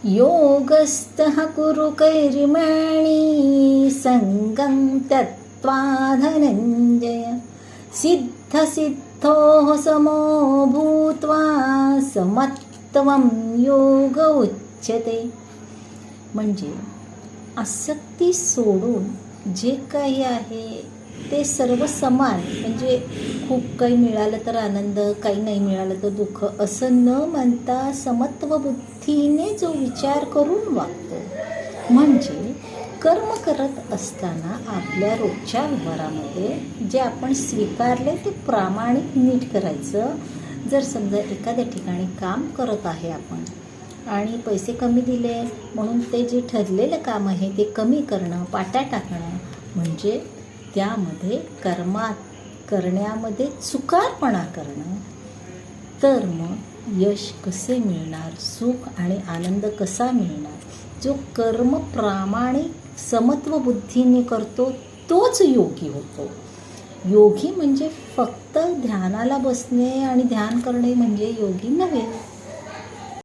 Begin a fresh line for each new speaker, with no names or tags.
योगस्थः कुरु कैर्मणि संगं त्यक्त्वा धनञ्जय सिद्धसिद्धोः समो भूत्वा समत्वं योग उच्यते. म्हणजे आसक्ती सोडून जे काही आहे ते सर्व समान, म्हणजे खूप काही मिळालं तर आनंद, काही नाही मिळालं तर दुःख, असं न म्हणता समत्व बुद्धीने जो विचार करून वागतो. म्हणजे कर्म करत असताना आपल्या रोजच्या व्यवहारामध्ये जे आपण स्वीकारले ते प्रामाणिक नीट करायचं. जर समजा एखाद्या ठिकाणी काम करत आहे आपण आणि पैसे कमी दिले म्हणून ते जे ठरलेलं काम आहे ते कमी करणं, पाट्या टाकणं, म्हणजे त्यामध्ये करण्यामध्ये चुकारपणा करणं, तर मग यश कसे मिळणार, सुख आणि आनंद कसा मिळणार? जो कर्म प्रामाणिक समत्व बुद्धीने करतो तोच योगी होतो. योगी म्हणजे फक्त ध्यानाला बसणे आणि ध्यान करणे म्हणजे योगी नव्हे.